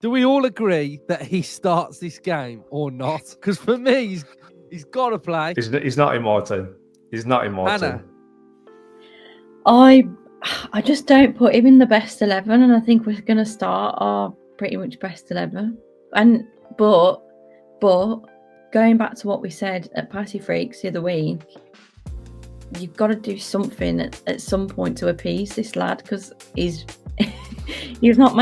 Do we all agree that he starts this game or not? Because for me, he's got to play. He's not in my team. He's not in my Hannah. team. I just don't put him in the best 11, and I think we're going to start our pretty much best 11. But going back to what we said at Patty Freaks the other week, you've got to do something at some point to appease this lad, because he's not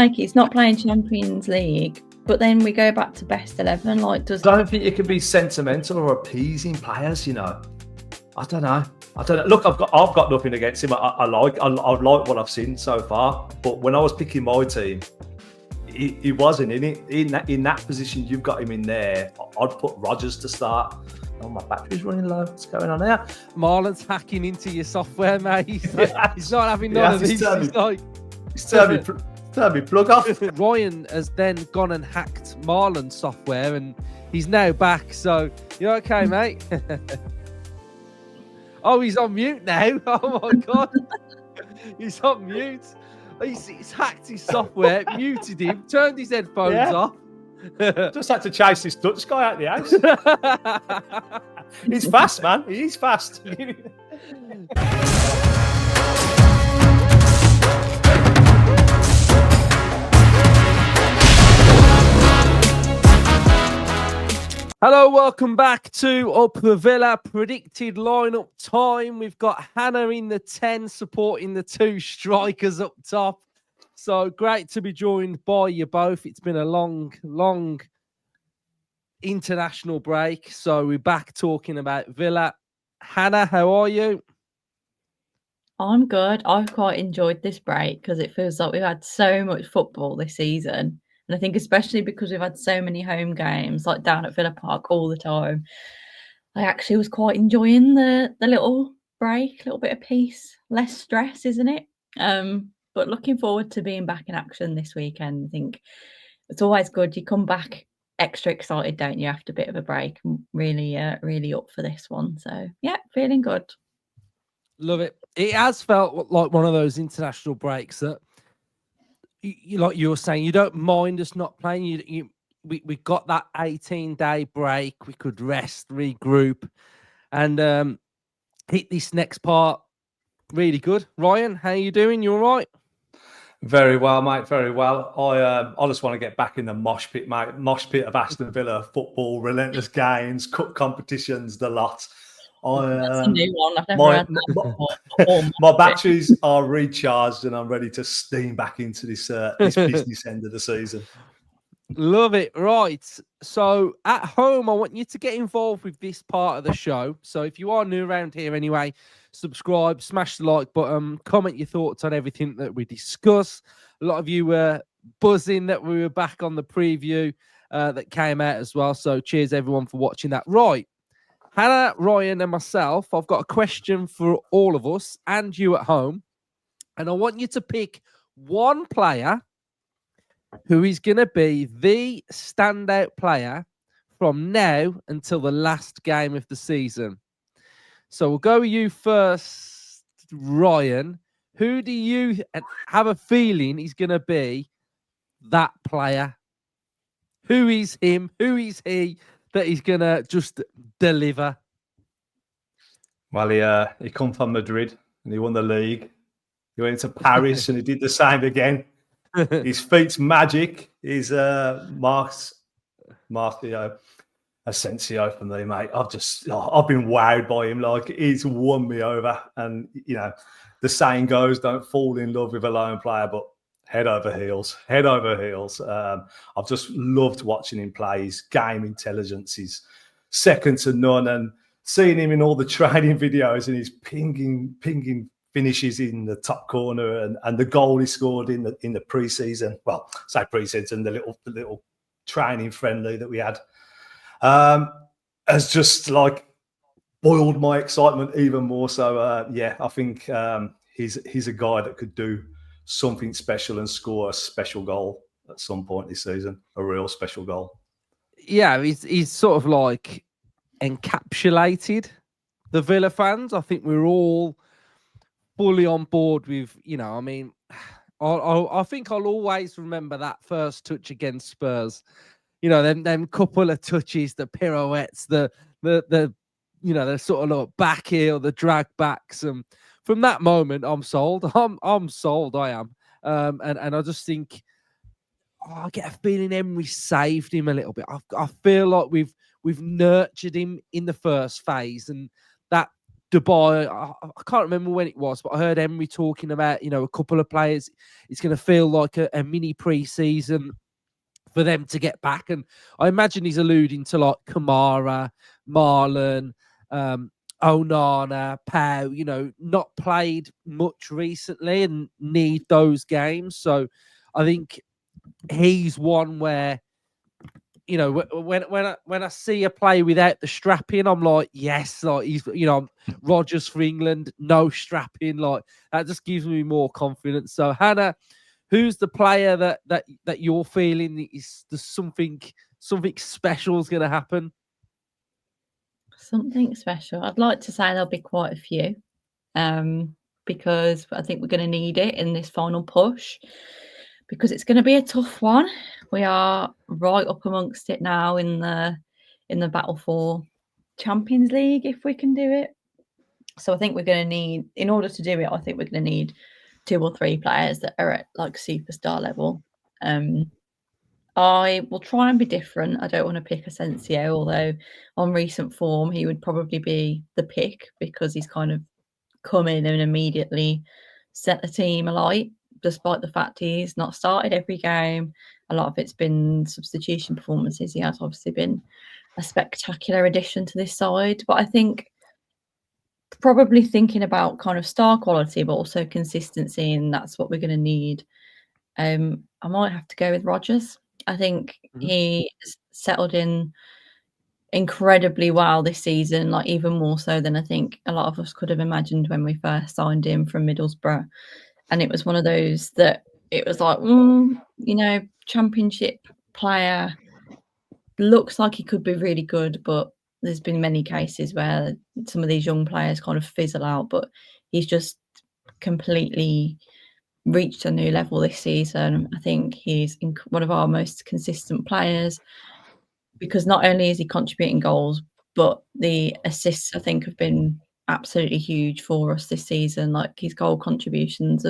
playing Champions League. But then we go back to best 11. I don't think you can be sentimental or appeasing players. I don't know. Look, I've got nothing against him. I like what I've seen so far. But when I was picking my team, he wasn't in that position. You've got him in there. I'd put Rodgers to start. Oh, my battery's running low. What's going on there? Marlen's hacking into your software, mate. He's not having none of these. He's turned me plug off. Ryan has then gone and hacked Marlen's software, and he's now back. So you're okay, mate. Oh, he's on mute now. Oh my God. He's on mute. He's hacked his software, muted him, turned his headphones off. Just had to chase this Dutch guy out the house. He's fast, man. He's fast. Hello, welcome back to Up the Villa predicted lineup time. We've got Hannah in the 10 supporting the two strikers up top. So great to be joined by you both. It's been a long international break. So we're back talking about Villa. Hannah, how are you? I'm good. I've quite enjoyed this break because it feels like we've had so much football this season. And I think especially because we've had so many home games, like down at Villa Park all the time, I actually was quite enjoying the little break, a little bit of peace, less stress, isn't it? But looking forward to being back in action this weekend. I think it's always good. You come back extra excited, don't you, after a bit of a break? I'm really up for this one. So, yeah, feeling good. Love it. It has felt like one of those international breaks that, like you were saying, you don't mind us not playing. We got that 18-day break. We could rest, regroup, and hit this next part really good. Ryan, how you doing? You all right? Very well, mate. Very well. I just want to get back in the mosh pit, mate. Mosh pit of Aston Villa football, relentless games, cup competitions, the lot. That's a new one. I've never had that. My batteries are recharged and I'm ready to steam back into this business end of the season. Love it. Right. So at home, I want you to get involved with this part of the show. So if you are new around here anyway, subscribe, smash the like button, comment your thoughts on everything that we discuss. A lot of you were buzzing that we were back on the preview that came out as well. So cheers everyone for watching that. Right. Hannah, Ryan, and myself, I've got a question for all of us and you at home. And I want you to pick one player who is going to be the standout player from now until the last game of the season. So we'll go with you first, Ryan. Who do you have a feeling is going to be that player? Who is him? Who is he that he's going to just deliver? Well, he come from Madrid and he won the league. He went to Paris and he did the same again. His feet's magic. He's Marcio Asensio for me, mate. I've been wowed by him. Like, he's won me over. And, the saying goes, don't fall in love with a lone player, but head over heels. I've just loved watching him play. His game intelligence is second to none. And seeing him in all the training videos and his pinging finishes in the top corner and the goal he scored in the pre-season. Well, say pre-season, the little training friendly that we had, has just like boiled my excitement even more. So I think he's a guy that could do something special and score a special goal at some point this season, a real special goal. Yeah, he's sort of like encapsulated the Villa fans. I think we're all fully on board with, I think I'll always remember that first touch against Spurs. You know, them couple of touches, the pirouettes, the the sort of like back heel, the drag backs. And from that moment, I'm sold. I'm sold. I am. And I just think I get a feeling Emery saved him a little bit. I feel like we've nurtured him in the first phase, and that Dubai. I can't remember when it was, but I heard Emery talking about a couple of players. It's going to feel like a mini pre-season for them to get back, and I imagine he's alluding to like Kamara, MALEN, Onana, Pau. Not played much recently and need those games. So I think he's one where when I see a play without the strapping, I'm like, yes, like he's Rodgers for England, no strapping, like that just gives me more confidence. So Hannah, who's the player that you're feeling is there's something special is going to happen? Something special. I'd like to say there'll be quite a few, because I think we're going to need it in this final push, because it's going to be a tough one. We are right up amongst it now in the battle for Champions League, if we can do it. So I think we're going to need, in order to do it, I think we're going to need 2 or 3 players that are at like superstar level. I will try and be different. I don't want to pick Asensio, although on recent form he would probably be the pick, because he's kind of come in and immediately set the team alight, despite the fact he's not started every game. A lot of it's been substitution performances. He has obviously been a spectacular addition to this side, but I think probably thinking about kind of star quality, but also consistency, and that's what we're going to need. I might have to go with Rodgers. I think he settled in incredibly well this season, like even more so than I think a lot of us could have imagined when we first signed him from Middlesbrough. And it was one of those that it was like, championship player, looks like he could be really good, but there's been many cases where some of these young players kind of fizzle out, but he's just completely reached a new level this season. I think he's one of our most consistent players, because not only is he contributing goals, but the assists I think have been absolutely huge for us this season. Like his goal contributions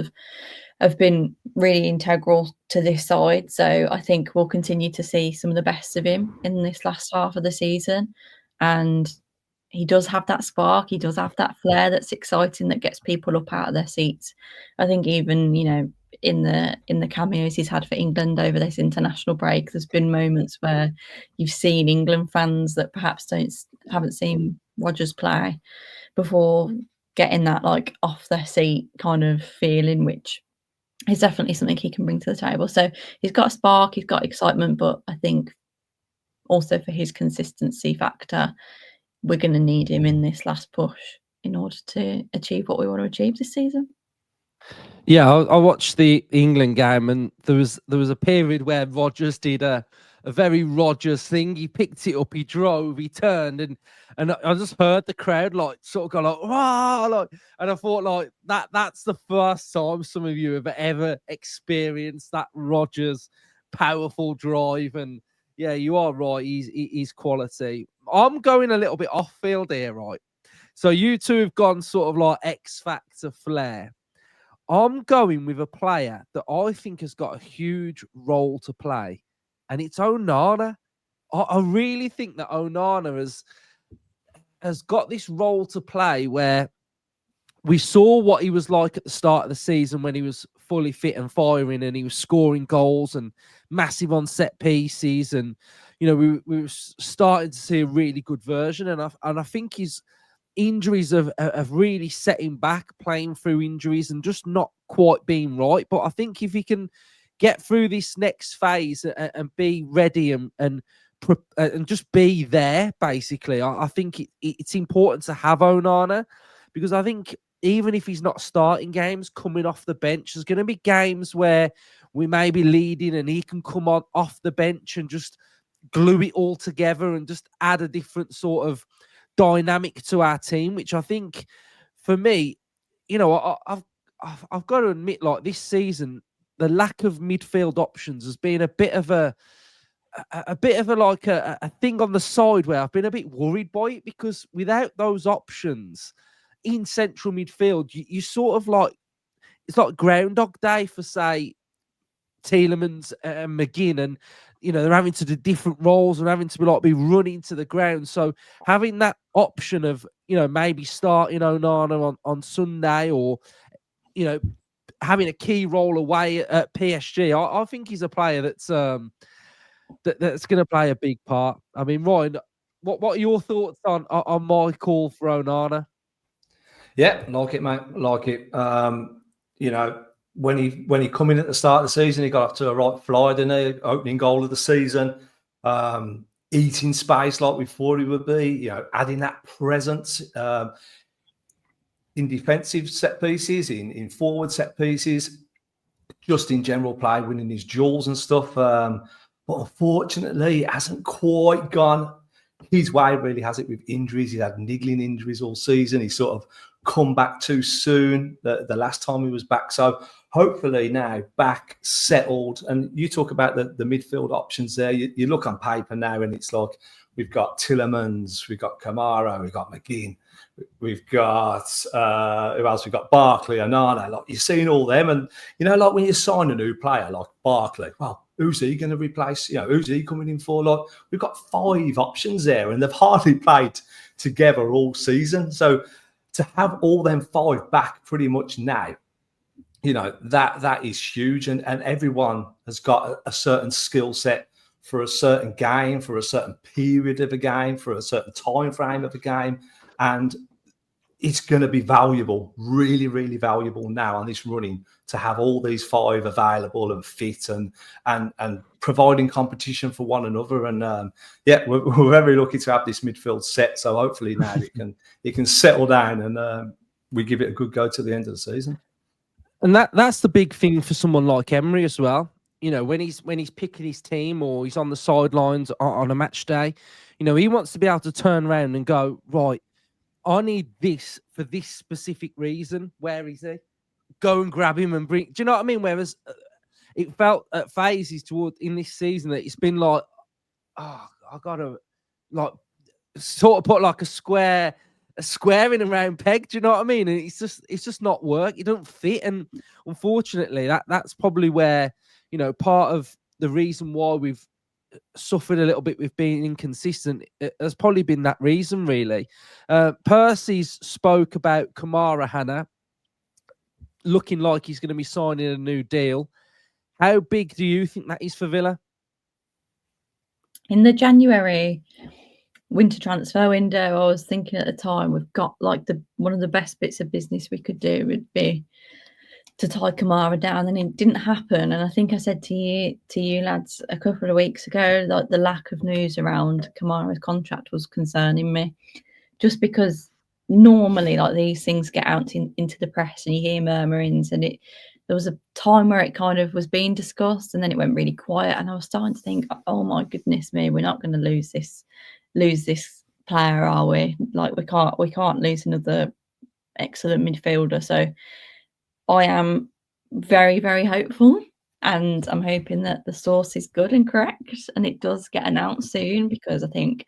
have been really integral to this side. So I think we'll continue to see some of the best of him in this last half of the season. And he does have that spark. He does have that flair that's exciting, that gets people up out of their seats. I think even, in the cameos he's had for England over this international break, there's been moments where you've seen England fans that perhaps haven't seen Rodgers play before getting that like off their seat kind of feeling, which is definitely something he can bring to the table. So he's got a spark, he's got excitement, but I think also for his consistency factor, we're going to need him in this last push in order to achieve what we want to achieve this season. Yeah, I watched the England game, and there was a period where Rodgers did a very Rodgers thing. He picked it up, he drove, he turned, and I just heard the crowd like sort of go like, wow, like, and I thought like that's the first time some of you have ever experienced that Rodgers powerful drive. And yeah, you are right, he's quality. I'm going a little bit off field here, right? So you two have gone sort of like X Factor flair. I'm going with a player that I think has got a huge role to play, and it's Onana. I really think that Onana has got this role to play where we saw what he was like at the start of the season when he was fully fit and firing, and he was scoring goals and massive on set pieces, and we were starting to see a really good version. And I think his injuries have really set him back, playing through injuries and just not quite being right. But I think if he can get through this next phase and be ready and just be there, basically, I think it's important to have Onana, because I think even if he's not starting games, coming off the bench, there's going to be games where we may be leading and he can come on off the bench and just glue it all together and just add a different sort of dynamic to our team, which I think for me, I've got to admit, like this season, the lack of midfield options has been a bit of a thing on the side where I've been a bit worried by it, because without those options in central midfield, you sort of like, it's like Groundhog Day for, say, Tielemans and McGinn, and they're having to do different roles and having to be running to the ground. So having that option of maybe starting Onana on Sunday, or having a key role away at PSG, I think he's a player that's that's going to play a big part. I mean, Ryan, what are your thoughts on my call for Onana? Yeah, like it, mate. Like it. When he come in at the start of the season, he got off to a right fly, didn't he? Opening goal of the season, eating space like we thought he would be. Adding that presence in defensive set pieces, in forward set pieces, just in general play, winning his duels and stuff. But unfortunately, it hasn't quite gone his way, really, has it, with injuries. He had niggling injuries all season. He sort of come back too soon the last time he was back. So hopefully now back, settled. And you talk about the midfield options there. You look on paper now and it's like we've got Tielemans, we've got Kamara, we've got McGinn, we've got who else? We've got Barkley, Onana. Like, you're seeing all them, and like when you sign a new player like Barkley, well, who's he going to replace? Who's he coming in for? Like, we've got 5 options there, and they've hardly played together all season. So to have all them 5 back pretty much now, that is huge, and everyone has got a certain skill set for a certain game, for a certain period of a game, for a certain time frame of a game, and it's going to be valuable, really, really valuable now on this running, to have all these 5 available and fit and providing competition for one another. And we're very lucky to have this midfield set. So hopefully now it can settle down and we give it a good go to the end of the season. And that's the big thing for someone like Emery as well. When he's picking his team or he's on the sidelines on a match day, he wants to be able to turn around and go, right, I need this for this specific reason. Where is he? Go and grab him and bring. Do you know what I mean? Whereas it felt at phases in this season that it's been like, I gotta like sort of put like a square in a round peg. Do you know what I mean? And it's just not work. It don't fit. And unfortunately, that's probably where part of the reason why we've suffered a little bit with being inconsistent. It has probably been that reason, really. Percy's spoke about Kamara, Hannah, looking like he's going to be signing a new deal. How big do you think that is for Villa? In the January winter transfer window, I was thinking at the time, we've got like one of the best bits of business we could do would be to tie Kamara down, and it didn't happen. And I think I said to you lads a couple of weeks ago that the lack of news around Kamara's contract was concerning me, just because normally like these things get out into the press and you hear murmurings, and there was a time where it kind of was being discussed and then it went really quiet, and I was starting to think, oh my goodness me, we're not going to lose this player, are we? Like we can't lose another excellent midfielder. So I am very, very hopeful, and I'm hoping that the source is good and correct and it does get announced soon, because I think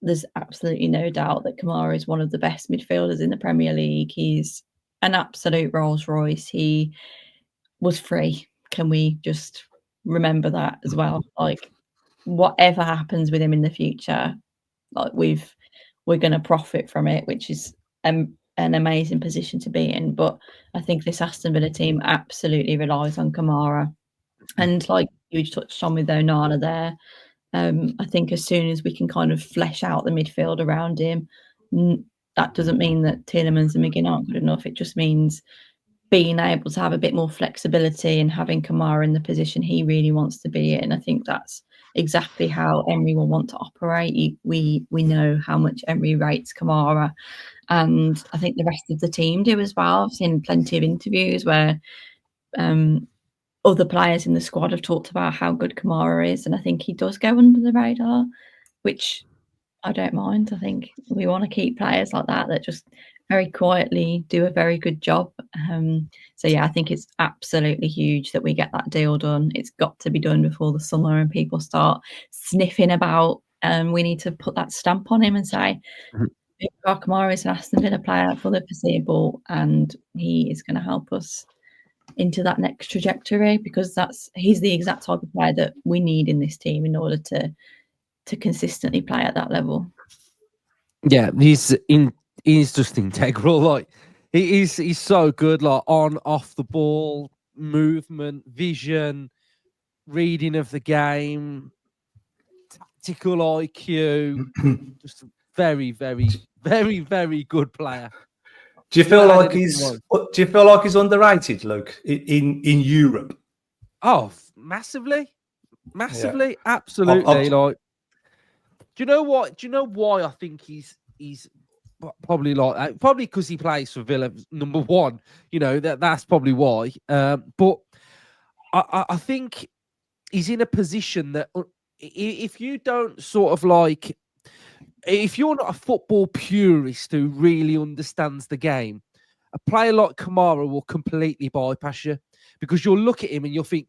there's absolutely no doubt that Kamara is one of the best midfielders in the Premier League. He's an absolute Rolls Royce. He was free. Can we just remember that as well? Like, whatever happens with him in the future, like we're going to profit from it, which is an amazing position to be in. But I think this Aston Villa team absolutely relies on Kamara, and like you touched on with Onana there, I think as soon as we can kind of flesh out the midfield around him, that doesn't mean that Tielemans and McGinn aren't good enough. It just means being able to have a bit more flexibility and having Kamara in the position he really wants to be in. I think that's exactly how Emery will want to operate. We know how much Emery rates Kamara, and I think the rest of the team do as well. I've seen plenty of interviews where other players in the squad have talked about how good Kamara is, and I think he does go under the radar, which I don't mind. I think we want to keep players like that just very quietly do a very good job. So yeah, I think it's absolutely huge that we get that deal done. It's got to be done before the summer and people start sniffing about. We need to put that stamp on him and say, Kamara is an Aston Villa player for the foreseeable, and he is going to help us into that next trajectory, because he's the exact type of player that we need in this team in order to consistently play at that level. Yeah, he's just integral. Like he's so good, like on, off the ball, movement, vision, reading of the game, tactical IQ. Just a very, very, very, very good player. Do you feel like he's underrated, Luke, in Europe? Oh, massively, massively, Yeah. absolutely. Like, do you know what? Do you know why I think he's probably like that? Probably because he plays for Villa, number one. You know that's probably why. But I think he's in a position that if you don't sort of like, if you're not a football purist who really understands the game, a player like Kamara will completely bypass you, because you'll look at him and you'll think,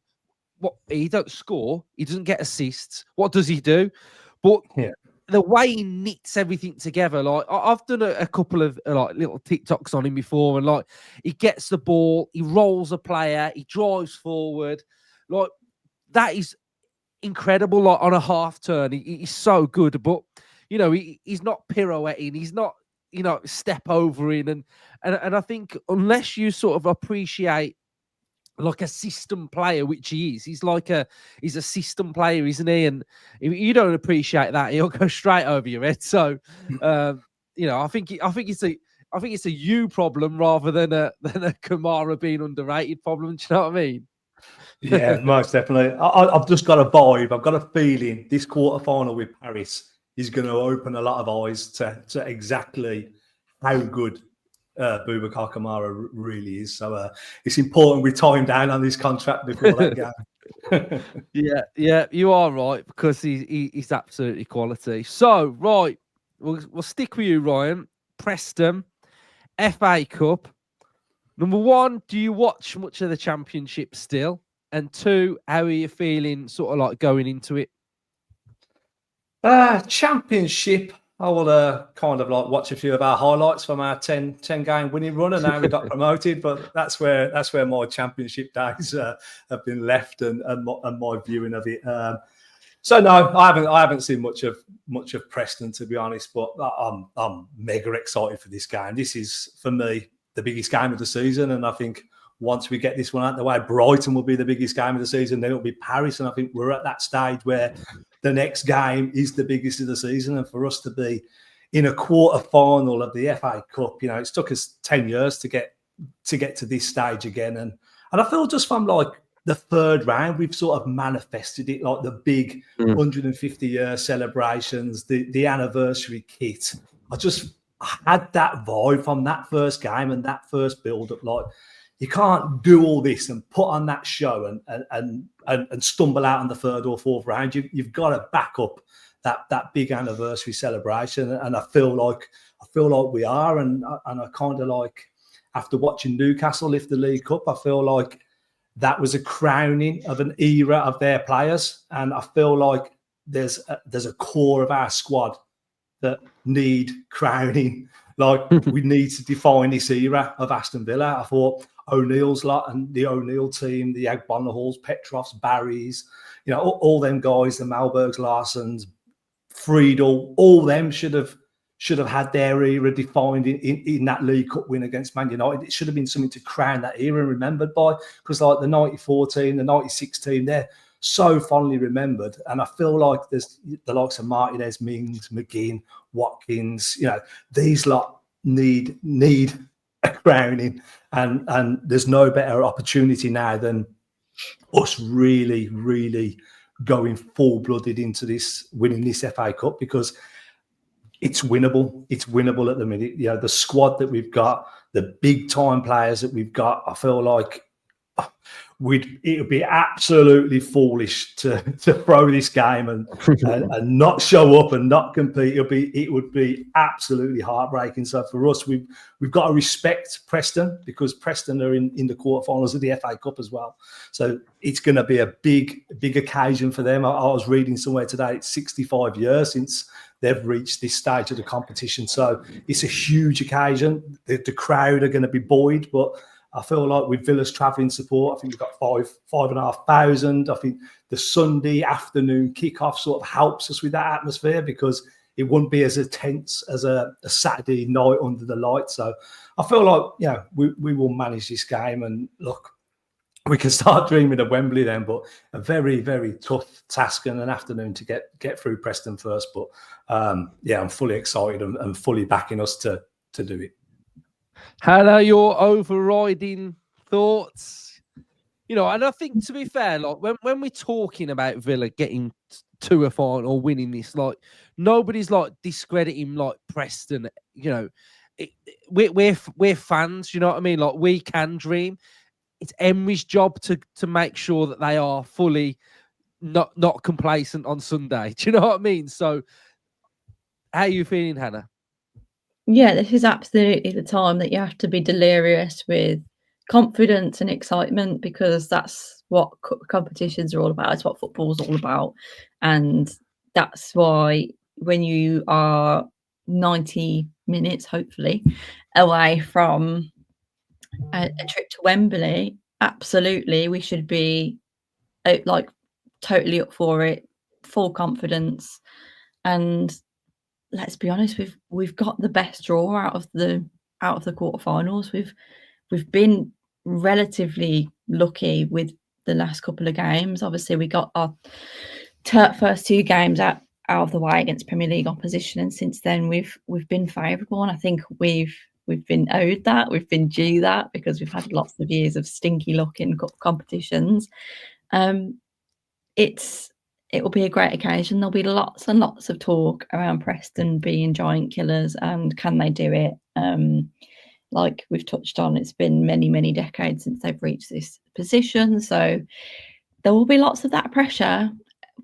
what, he don't score, he doesn't get assists, what does he do? But the way he knits everything together, like I've done a couple of like little TikToks on him before, and like he gets the ball, he rolls a player, he drives forward, like that is incredible. Like on a half turn, he's so good. But you know, he's not pirouetting, he's not, you know, step overing, and I think unless you sort of appreciate like a system player, which he is. He's a system player, isn't he? And if you don't appreciate that, he'll go straight over your head. So, you know, I think it's a you problem rather than a Kamara being underrated problem. Do you know what I mean? Yeah, most definitely. I've just got a vibe. I've got a feeling this quarterfinal with Paris is going to open a lot of eyes to exactly how good Boubacar Kamara really is. So it's important we tie him down on this contract before that game. yeah, you are right, because he's absolutely quality. So right, we'll stick with you, Ryan. Preston, FA Cup. Number one, do you watch much of the Championship still? And two, how are you feeling sort of like going into it? Championship, I will kind of like watch a few of our highlights from our 10 game winning run, and now we got promoted. But that's where my Championship days have been left, and my viewing of it. So no, I haven't seen much of Preston, to be honest. But I'm mega excited for this game. This is, for me, the biggest game of the season, and I think once we get this one out of the way, Brighton will be the biggest game of the season. Then it'll be Paris, and I think we're at that stage where the next game is the biggest of the season. And for us to be in a quarter final of the FA Cup, you know, it's took us 10 years to get to this stage again. And I feel just from like the third round, we've sort of manifested it, like the big 150-year celebrations, the anniversary kit. I just had that vibe from that first game and that first build-up. Like, you can't do all this and put on that show and stumble out on the third or fourth round. You've got to back up that big anniversary celebration, and I feel like we are, and I kind of like, after watching Newcastle lift the League Cup, I feel like that was a crowning of an era of their players, and I feel like there's a core of our squad that need crowning. Like, we need to define this era of Aston Villa. I thought O'Neill's lot and the O'Neill team, the Agbonahalls, Petrovs, Barrys, you know, all them guys, the Malbergs, Larsens, Friedel, all them should have had their era defined in that League Cup win against Man United. It should have been something to crown that era and remembered by, because like the 94 team, the 96 team, they're so fondly remembered. And I feel like there's the likes of Martinez, Mings, McGinn, Watkins, you know, these lot need a crowning, and there's no better opportunity now than us really going full-blooded into this, winning this FA Cup, because it's winnable. It's winnable at the minute. You know, the squad that we've got, the big time players that we've got, I feel like it would be absolutely foolish to throw this game and not show up and not compete. It would be absolutely heartbreaking. So for us, we've got to respect Preston, because Preston are in the quarterfinals of the FA Cup as well. So it's going to be a big occasion for them. I was reading somewhere today, it's 65 years since they've reached this stage of the competition. So it's a huge occasion. The crowd are going to be buoyed, but I feel like with Villa's travelling support, I think we've got 5,500. I think the Sunday afternoon kickoff sort of helps us with that atmosphere, because it wouldn't be as tense as a Saturday night under the lights. So I feel like, we will manage this game, and look, we can start dreaming of Wembley then, but a very, very tough task and an afternoon to get through Preston first. But I'm fully excited and fully backing us to do it. Hannah, your overriding thoughts? And I think, to be fair, like when we're talking about Villa getting to a final or winning this, like nobody's like discrediting like Preston. We're fans. You know what I mean? Like, we can dream. It's Emery's job to make sure that they are fully not complacent on Sunday. Do you know what I mean? So, how are you feeling, Hannah? Yeah, this is absolutely the time that you have to be delirious with confidence and excitement, because that's what competitions are all about. It's what football's all about. And that's why when you are 90 minutes, hopefully, away from a trip to Wembley, absolutely, we should be like totally up for it, full confidence. And let's be honest, we've got the best draw out of the quarterfinals. We've been relatively lucky with the last couple of games. Obviously, we got our first two games out of the way against Premier League opposition, and since then we've been favourable. And I think we've been owed that, we've been due that, because we've had lots of years of stinky luck in competitions. It will be a great occasion. There'll be lots and lots of talk around Preston being giant killers, and can they do it? Like we've touched on, it's been many, many decades since they've reached this position. So there will be lots of that pressure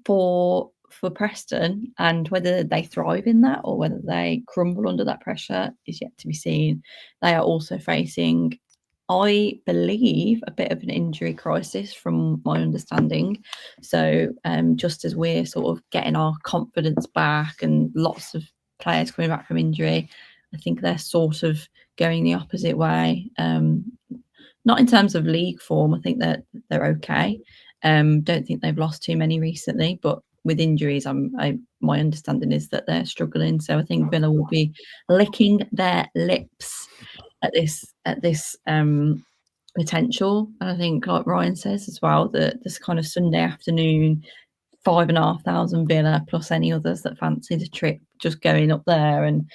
for Preston, and whether they thrive in that or whether they crumble under that pressure is yet to be seen. They are also facing, I believe, a bit of an injury crisis from my understanding. So just as we're sort of getting our confidence back and lots of players coming back from injury, I think they're sort of going the opposite way. Not in terms of league form. I think that they're okay. Don't think they've lost too many recently, but with injuries, my understanding is that they're struggling. So I think Villa will be licking their lips at this potential. And I think, like Ryan says as well, that this kind of Sunday afternoon, 5,500 Villa plus any others that fancy the trip, just going up there and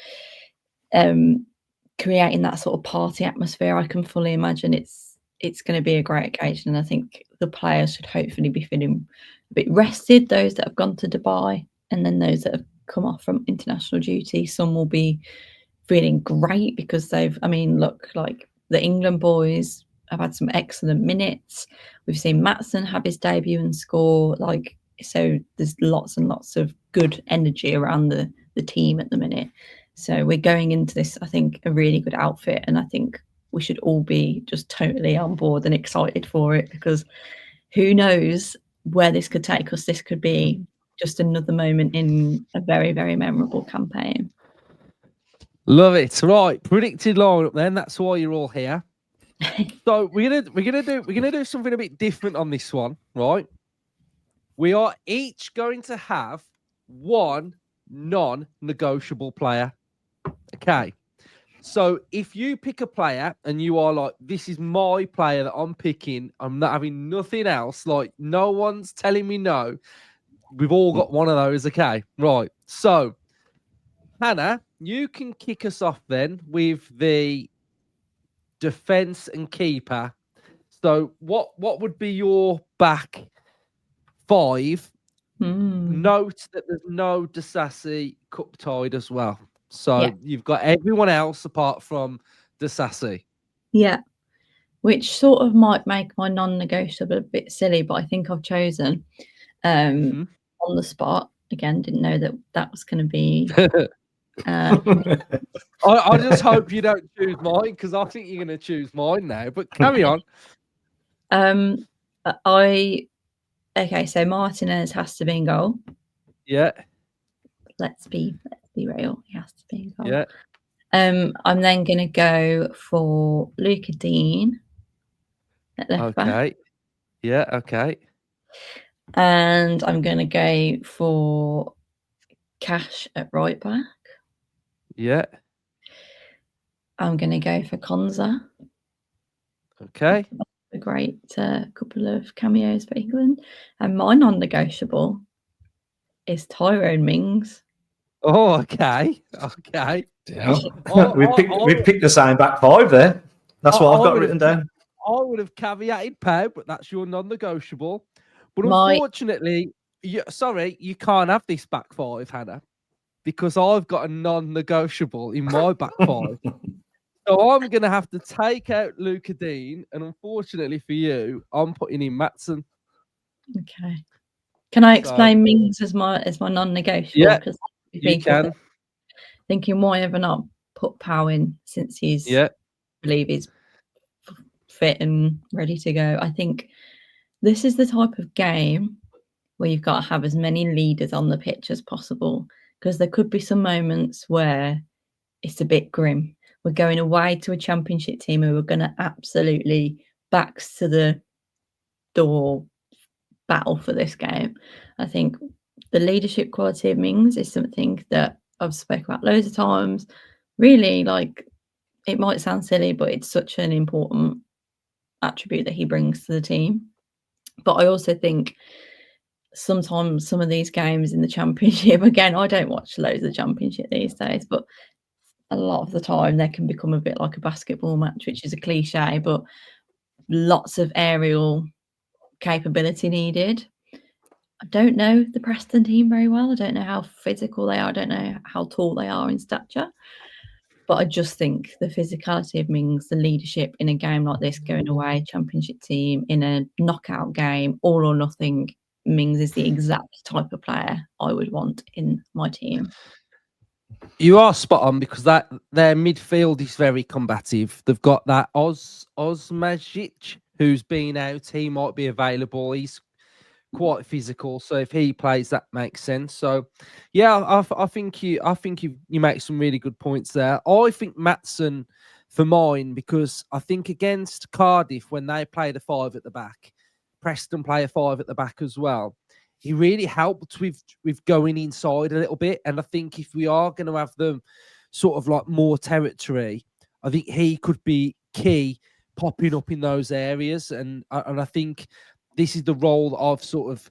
creating that sort of party atmosphere. I can fully imagine it's going to be a great occasion. And I think the players should hopefully be feeling a bit rested, those that have gone to Dubai, and then those that have come off from international duty. Some will be feeling great because look, like the England boys have had some excellent minutes. We've seen Maatsen have his debut and score. So there's lots and lots of good energy around the team at the minute. So we're going into this, I think, a really good outfit, and I think we should all be just totally on board and excited for it, because who knows where this could take us. This could be just another moment in a very, very memorable campaign. Love it. Right, predicted lineup then. That's why you're all here. So we're gonna do something a bit different on this one, right? We are each going to have one non-negotiable player. Okay. So if you pick a player and you are like, this is my player that I'm picking, I'm not having nothing else, like no one's telling me no, we've all got one of those, okay? Right. So, Hannah, you can kick us off then with the defence and keeper. So what would be your back five? Note that there's no Disasi cup tied as well. So you've got everyone else apart from Disasi. Yeah. which sort of might make my non-negotiable a bit silly, but I think I've chosen on the spot. Again, didn't know that was going to be. I just hope you don't choose mine, because I think you're going to choose mine now. But carry on. Okay, so Martinez has to be in goal. Yeah. Let's be real. He has to be in goal. Yeah. I'm then going to go for Luca Dean at left back. Yeah. Okay. And I'm going to go for Cash at right back. Yeah. I'm going to go for Konza. Okay. A great couple of cameos for England. And my non-negotiable is Tyrone Mings. Oh, okay. Okay. Yeah. We've picked the same back five there. That's what I've got written down. I would have caveated Pau, but that's your non-negotiable. But unfortunately, you can't have this back five, Hannah, because I've got a non-negotiable in my back five. So I'm going to have to take out Luca Dean, and unfortunately for you, I'm putting in Maatsen. Okay. Can I explain Mings as my non-negotiable? Yeah, you can. Thinking, why have I not put Pau in since I believe he's fit and ready to go? I think this is the type of game where you've got to have as many leaders on the pitch as possible, because there could be some moments where it's a bit grim. We're going away to a championship team who are going to absolutely backs to the door battle for this game. I think the leadership quality of Mings is something that I've spoken about loads of times. Really, like, it might sound silly, but it's such an important attribute that he brings to the team. But I also think sometimes some of these games in the championship, again, I don't watch loads of the championship these days, but a lot of the time they can become a bit like a basketball match, which is a cliche, but lots of aerial capability needed. I don't know the Preston team very well. I don't know how physical they are. I don't know how tall they are in stature. But I just think the physicality of Mings, the leadership in a game like this, going away, championship team, in a knockout game, all or nothing, Mings is the exact type of player I would want in my team. You are spot on, because their midfield is very combative. They've got that Osmajic, who's been out. He might be available. He's quite physical, so if he plays, that makes sense. So, yeah, I think you make some really good points there. I think Maatsen for mine, because I think against Cardiff, when they played a five at the back, Preston play a five at the back as well. He really helped with going inside a little bit, and I think if we are going to have them sort of like more territory, I think he could be key, popping up in those areas, and I think this is the role that I've sort of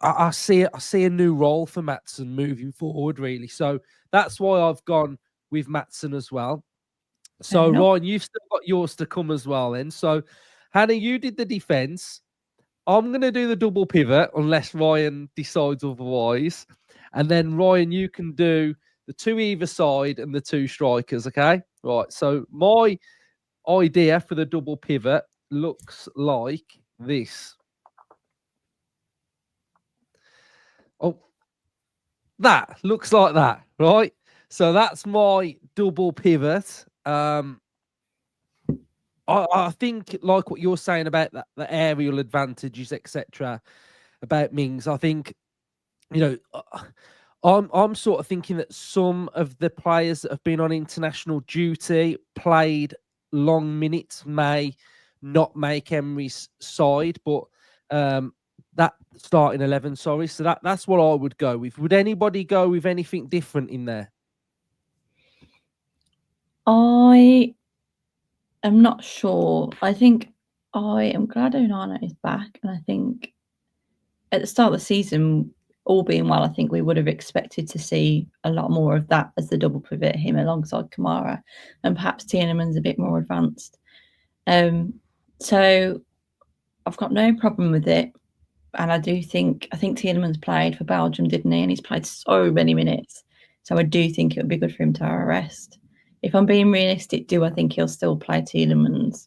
I see a new role for Maatsen moving forward, really. So that's why I've gone with Maatsen as well. So Ryan, you've still got yours to come as well, then. So Hannah, you did the defense. I'm going to do the double pivot unless Ryan decides otherwise. And then, Ryan, you can do the two either side and the two strikers, okay? Right, so my idea for the double pivot looks like this. Oh, that looks like that, right? So that's my double pivot. I think, like what you're saying about that, the aerial advantages, etc., about Mings, I think, I'm sort of thinking that some of the players that have been on international duty, played long minutes, may not make Emery's side, but that starting 11, sorry. So that's what I would go with. Would anybody go with anything different in there? I am not sure. I think I am glad Onana is back, and I think at the start of the season, all being well, I think we would have expected to see a lot more of that as the double pivot, him alongside Kamara, and perhaps Tielemans a bit more advanced. So I've got no problem with it. And I think Tielemans played for Belgium, didn't he? And he's played so many minutes. So I do think it would be good for him to have a rest. If I'm being realistic, do I think he'll still play Tielemans?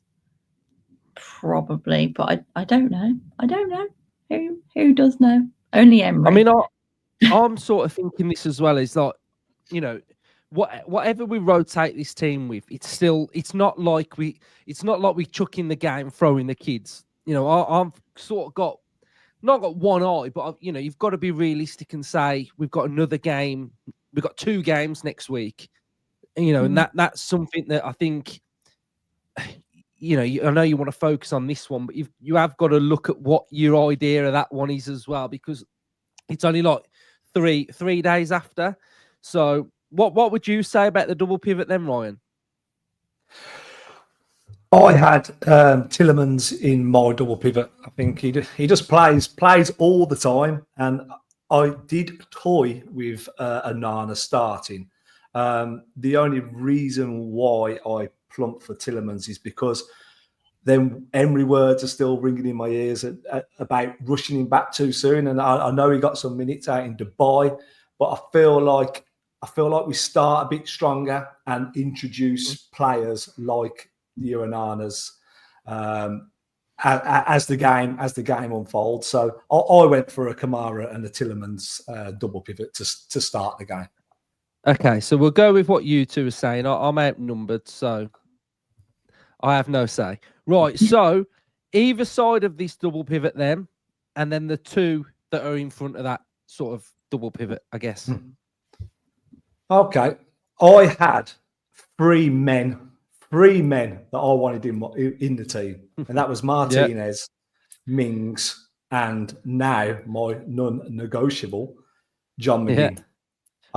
Probably, but I don't know. I don't know. Who does know? Only Emery. I mean, I'm sort of thinking this as well. Is like, you know, whatever we rotate this team with, it's not like we chuck in the game, throwing the kids. You know, I've sort of not got one eye, but you know, you've got to be realistic and say we've got another game. We've got 2 games next week. You know, and that's something that I think. You know, I know you want to focus on this one, but you have got to look at what your idea of that one is as well, because it's only like three days after. So, what would you say about the double pivot then, Ryan? I had Tillemans in my double pivot. I think he just plays all the time, and I did toy with Onana starting. The only reason why I plumped for Tillemans is because then Emery words are still ringing in my ears about rushing him back too soon. And I know he got some minutes out in Dubai, but I feel like we start a bit stronger and introduce players like the Onanas as the game unfolds. So I went for a Kamara and a Tillemans double pivot to start the game. Okay, so we'll go with what you two are saying. I'm outnumbered, so I have no say. Right, so either side of this double pivot then, and then the 2 that are in front of that sort of double pivot, I guess. Okay. I had 3 men that I wanted in the team, and that was Martinez, Mings, and now my non-negotiable, John McGinn. Yeah.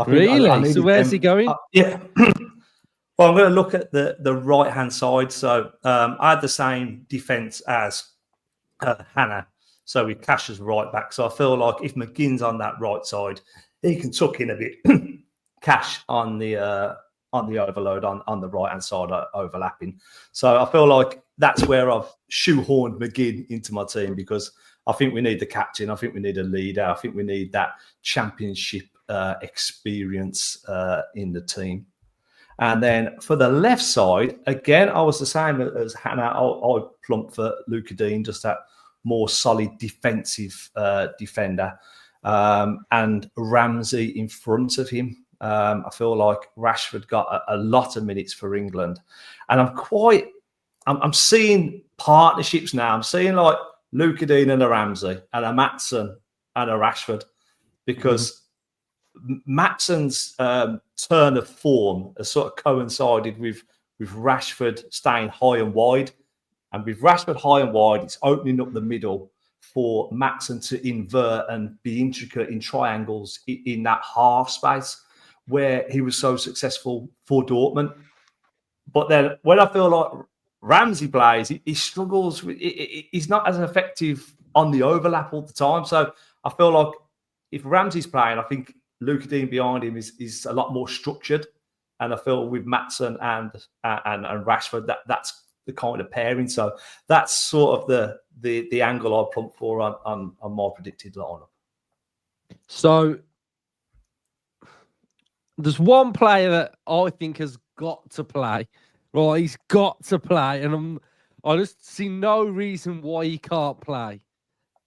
Really? So where's he going? Yeah. Well, I'm going to look at the right-hand side. So I had the same defence as Hannah. So we Cash as right back. So I feel like if McGinn's on that right side, he can tuck in a bit. Cash on the overload on the right-hand side overlapping. So I feel like that's where I've shoehorned McGinn into my team, because I think we need the captain. I think we need a leader. I think we need that championship experience in the team. And then for the left side, again, I was the same as Hannah. I plumped for Luca Dean, just that more solid defensive defender, and Ramsey in front of him. I feel like Rashford got a lot of minutes for England, and I'm seeing partnerships now. I'm seeing like Luca Dean and a Ramsey and a Maatsen and a Rashford, because Matson's turn of form has sort of coincided with Rashford staying high and wide. And with Rashford high and wide, it's opening up the middle for Maatsen to invert and be intricate in triangles in that half space where he was so successful for Dortmund. But then when I feel like Ramsey plays, he struggles. He's not as effective on the overlap all the time. So I feel like if Ramsey's playing, I think Luca Dean behind him is a lot more structured, and I feel with Maatsen and Rashford that's the kind of pairing. So that's sort of the angle I plumped for on my predicted lineup. So there's one player that I think has got to play. Right, he's got to play, and I just see no reason why he can't play,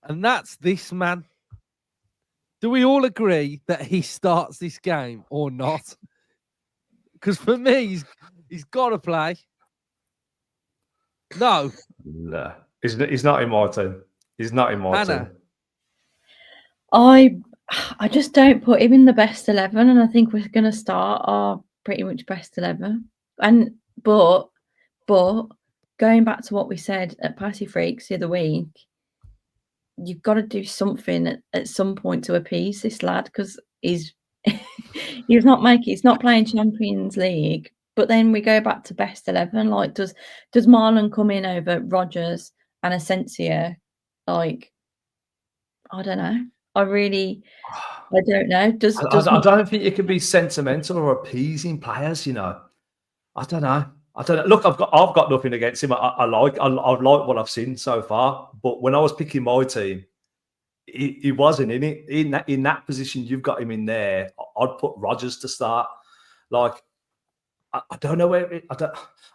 and that's this man. Do we all agree that he starts this game or not? Because for me, he's got to play. No, he's not in my team. He's not in my team. I just don't put him in the best 11, and I think we're going to start our pretty much best 11. And but going back to what we said at Patty Freaks the other week, you've got to do something at some point to appease this lad, because he's not playing Champions League. But then we go back to best 11. Like, does Marlon come in over Rodgers and Asensio? Like, I don't know. I don't know. I don't think you can be sentimental or appeasing players. You know, I don't know. Look, I've got nothing against him. I like what I've seen so far. But when I was picking my team, he wasn't in it. In that position, you've got him in there. I'd put Rodgers to start. Like, I don't know where. I'm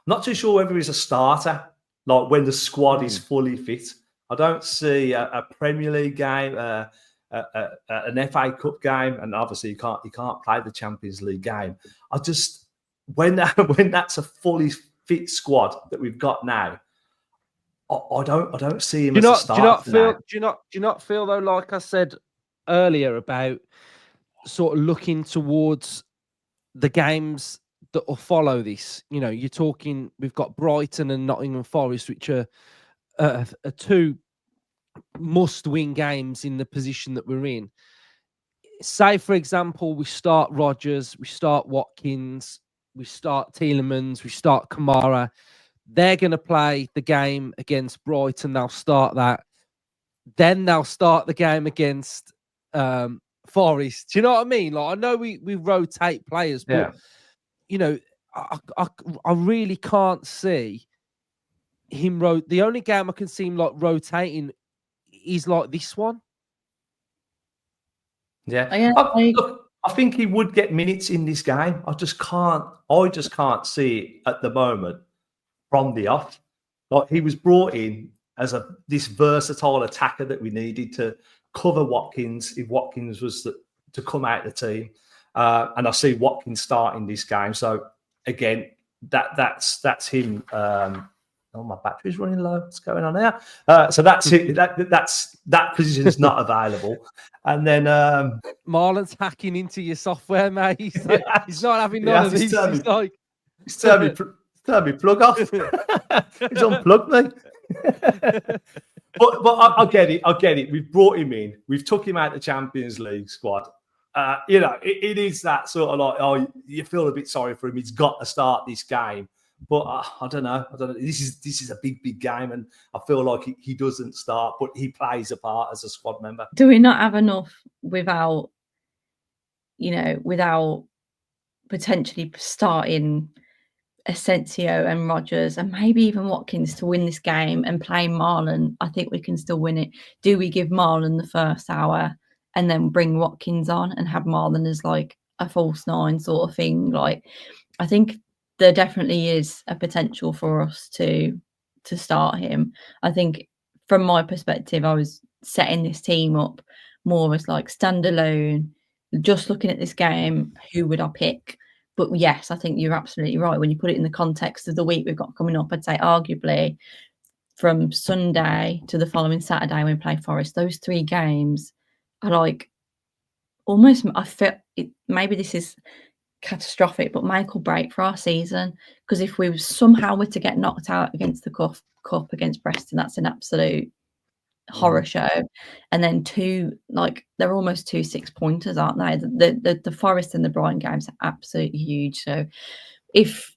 not too sure whether he's a starter like when the squad is fully fit. I don't see a Premier League game, an FA Cup game, and obviously you can't play the Champions League game. I just when that's a fully fit squad that we've got now, I don't see him as a starter. Do you not feel though, like I said earlier, about sort of looking towards the games that will follow this? You know, you're talking, we've got Brighton and Nottingham Forest, which are two must-win games in the position that we're in. Say, for example, we start Rodgers, we start Watkins, we start Tielemans, we start Kamara. They're going to play the game against Brighton. They'll start that. Then they'll start the game against Forest. Do you know what I mean? Like, I know we rotate players, but you know, I really can't see him. The only game I can see him like rotating is like this one. Yeah, I think he would get minutes in this game. I just can't see it at the moment from the off. Like, he was brought in as this versatile attacker that we needed to cover Watkins if Watkins was to come out of the team. And I see Watkins starting this game. So again, that's him. My battery's running low. What's going on there? So that's it. That position is not available. And then Marlen's hacking into your software, mate. He's not having none of these. He's turned me plug off. He's unplugged me. but I get it. We've brought him in. We've took him out the Champions League squad. You know, it is that sort of like, oh, you feel a bit sorry for him. He's got to start this game. But I don't know. This is a big game, and I feel like he doesn't start, but he plays a part as a squad member. Do we not have enough without potentially starting Asensio and Rodgers and maybe even Watkins to win this game and playing Marlen? I think we can still win it. Do we give Marlen the first hour and then bring Watkins on and have Marlen as like a false nine sort of thing? Like, I think there definitely is a potential for us to start him. I think from my perspective, I was setting this team up more as like standalone, just looking at this game, who would I pick? But yes, I think you're absolutely right. When you put it in the context of the week we've got coming up, I'd say arguably from Sunday to the following Saturday when we play Forest, those 3 games are like almost, I feel it, maybe this is catastrophic, but make or break for our season. Because if we somehow were to get knocked out against the cup against Preston, that's an absolute horror show. And then 2, like, they're almost 2 6-pointers, aren't they? The Forest and the Brighton games are absolutely huge. So if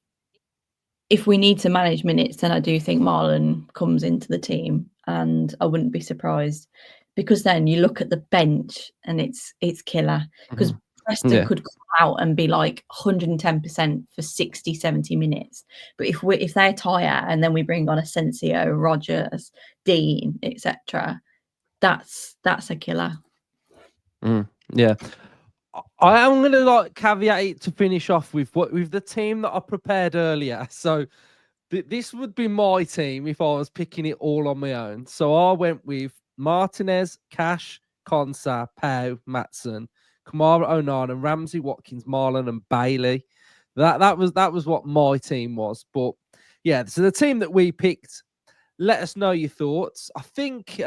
we need to manage minutes, then I do think Marlen comes into the team, and I wouldn't be surprised, because then you look at the bench and it's killer, because Preston could come out and be like 110% for 60, 70 minutes. But if they're tired and then we bring on Asensio, Rodgers, Dean, etc., that's a killer. Yeah. I am going to like caveat it to finish off with the team that I prepared earlier. So this would be my team if I was picking it all on my own. So I went with Martinez, Cash, Konsa, Pau, Matson, Kamara, Onana, Ramsey, Watkins, Marlen, and Bailey. That was what my team was. But yeah, so the team that we picked, let us know your thoughts. I think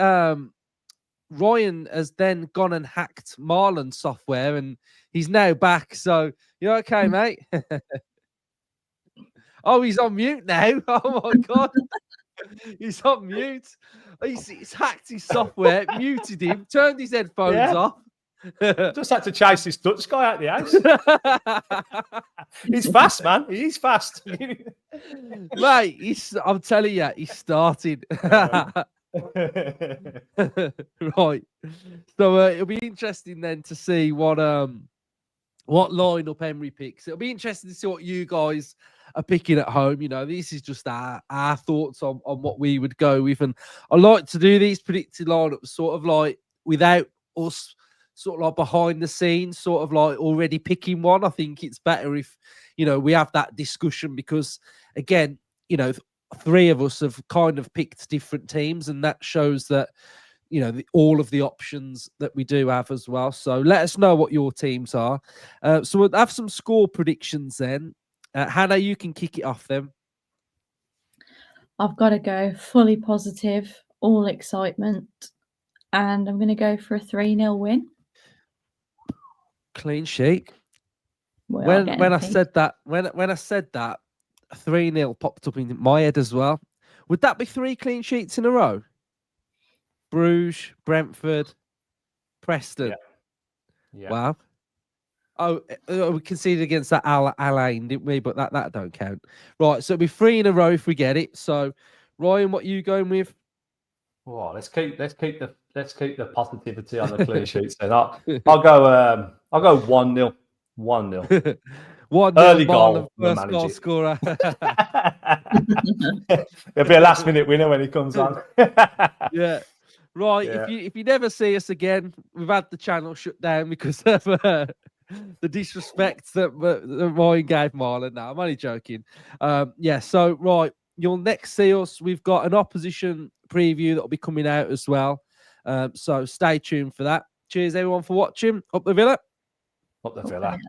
Ryan has then gone and hacked Marlen's software, and he's now back. So you're okay, mate? Oh, he's on mute now. Oh my God. He's on mute. He's hacked his software, muted him, turned his headphones off. Just had to chase this Dutch guy out the house. He's fast, man. He's fast. Mate, I'm telling you, he started. Right. So it'll be interesting then to see what lineup Henry picks. It'll be interesting to see what you guys are picking at home. You know, this is just our thoughts on what we would go with. And I like to do these predicted lineups sort of like without us sort of like behind the scenes, sort of like already picking one. I think it's better if, you know, we have that discussion, because again, you know, three of us have kind of picked different teams, and that shows that, you know, all of the options that we do have as well. So let us know what your teams are. So we'll have some score predictions then. Hannah, you can kick it off then. I've got to go fully positive, all excitement, and I'm going to go for a 3-0 win. Clean sheet. We are getting When a I clean- said that, when I said that, 3-0 popped up in my head as well. Would that be 3 clean sheets in a row? Bruges, Brentford, Preston. Yeah. Wow. Oh, we conceded against that Alain, didn't we? But that don't count. Right, so it'll be 3 in a row if we get it. So, Ryan, what are you going with? Well, let's keep the positivity on the clean sheets. Then I'll go 1-0. 1-0. 1-0 Early Marlon, goal, we'll first manage goal it. scorer. It'll be a last minute winner when he comes on. Yeah. Right. Yeah. If you never see us again, we've had the channel shut down because of the disrespect that Ryan gave Marlon. Now, I'm only joking. Yeah. So, right, you'll next see us. We've got an opposition preview that will be coming out as well. So stay tuned for that. Cheers, everyone, for watching. Up the Villa. Up the Villa.